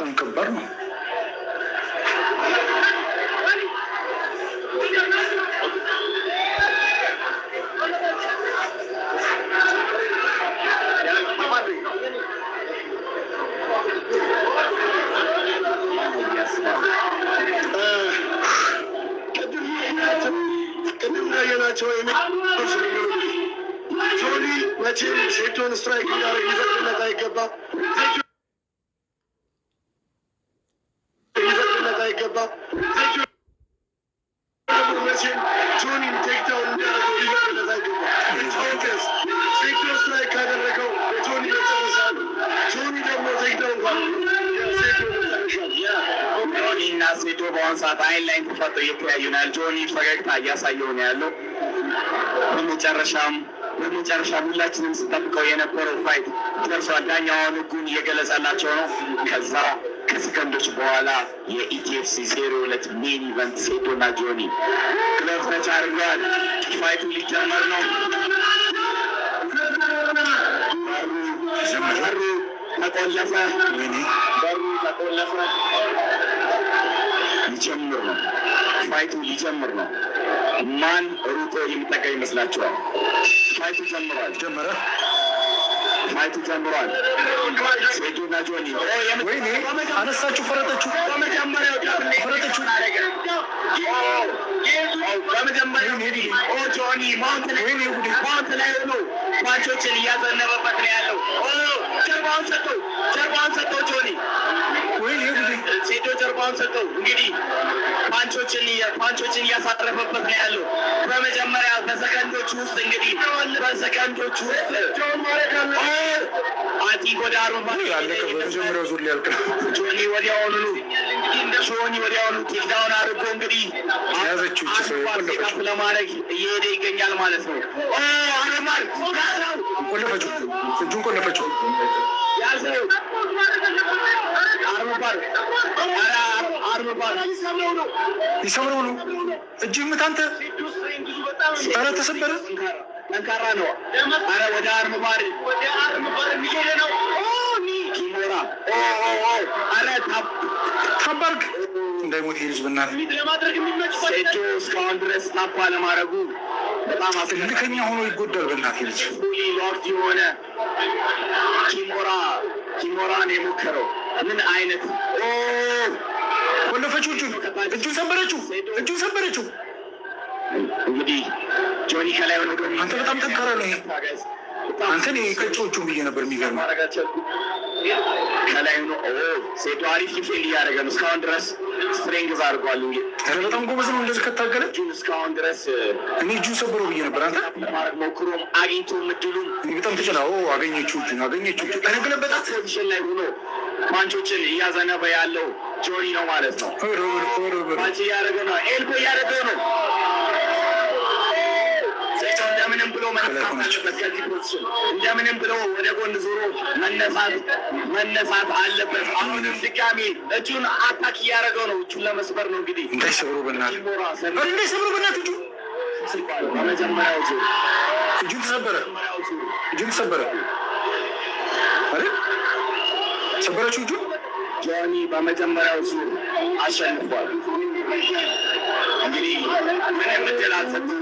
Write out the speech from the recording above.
በጣም ከባድ ነው። ቅድም ያየናቸው ጆኒ መቼም ሴቶን ስትራይክ እያደረግ ሊፈቅድለት አይገባም። መቼም ጆኒን ቴክዳውን እንዲያደርገው ሊፈቅድለት አይገባም። ሴቶ ስትራይክ ካደረገው ጆኒ መጨረሻ ነው። ጆኒ ደግሞ ቴክዳውን ጆኒ እና ሴቶ በአሁኑ ሰዓት አይን ላይ ተፋጠው እየተያዩ ነው ያለው። ጆኒ ፈገግታ እያሳየው ነው ያለው። በመጨረሻም ሁላችንም ስጠብቀው የነበረው ፋይት ደርሷል። ዳኛውን ህጉን እየገለጸላቸው ነው። ከዛ ከሰከንዶች በኋላ የኢቲኤፍሲ 02 ሜን ኢቨንት ሴቶ እና ጆኒ ክለብ ነጭ አድርገዋል። ፋይቱ ሊጀመር ነው። በሩ ተቆለፈ። ሊጀምር ነው። ፋይቱ ሊጀምር ነው። ማን ሩጦ የሚጠጋ ይመስላችኋል? ፋይቱ ጀምሯል። ፋይቱ ጀምሯል። ሴቶና ጆኒ ወይኔ አነሳችሁ፣ ፈረጠችሁ። በመጀመሪያው ጆኒ ማውንት ላይ ሆኖ ፓንቾችን እያዘነበበት ነው ያለው። ጀርባውን ሰጠው ጆኒ። ወይኔ ሴቶ ጀርባውን ሰጠው። እንግዲህ ፓንቾችን እያሳረፈበት ነው ያለው። በመጀመሪያ በሰከንዶች ውስጥ አቲ ጎዳሩ በመጀመሪያው ዙር ሊያልቅ ጆኒ ወዲያውኑ ቴክዳውን አድርጎ እንግዲህ ያዘችው እቺ ሰው ቆለፈችው ለማድረግ እየሄደ ይገኛል ማለት ነው። አረማር ቆለፈችው፣ እጁን ቆለፈችው። ያዘው አርመባር ይሰብረው ነው። እጅህ ምት አንተ። ኧረ ተሰበረ። ጠንካራ ነው። ኧረ ወደ አርመባር የሚሄደ ነው። ኪሞራ ኧረ ታባርግ እንዳይሞት ይሄ ልጅ በእናትህ። ሴቶ እስካሁን ድረስ ታፓ ለማድረጉ በጣም ልከኛ ሆኖ ይጎዳል። በእናትህ ልጅ ሎክድ የሆነ ኪሞራን የሞከረው ምን አይነት ቆለፈችው። እጁን ሰበረችው። እንግዲህ ጆኒ ከላይ ሆነ። አንተ በጣም ጠንካራ ነው። ይሄ አንተን ቀጮቹን ብዬ ነበር። የሚገርም ከላይ ሆኖ ሴቶ አሪፍ ዲፌንድ እያደረገ ነው። እስካሁን ድረስ ስትሬንግዝ አድርጓል። ኧረ በጣም ጎበዝ ነው። እንደዚህ ከታገለ እስካሁን ድረስ እኔ እጁን ሰበረው ብዬ ነበር። አንተ ሞክሮም አግኝቶ ምድሉም በጣም ተጨና አገኘችው። ቀነገለበጣት ፖዚሽን ላይ ሆኖ ፓንቾችን እያዘነበ ያለው ጆኒ ነው ማለት ነው። ፓንች እያደረገ ነው። ኤልቦ እያደረገ ነው። እንደምንም ብሎ መነሳት ከዚህ ፖዚሽን እንደምንም ብሎ ወደ ጎን ዞሮ መነሳት አለበት። አሁንም ድጋሚ እጁን አታክ እያደረገው ነው። እጁን ለመስበር ነው እንግዲህ። እንዳይሰብሩ በእናትህ በመጀመሪያው እጁን ተሰበረ። አይደል? ሰበረችው እጁን። ጆኒ በመጀመሪያው ዙር አሸንፏል። እንግዲህ ምንም እድል አልሰጠም።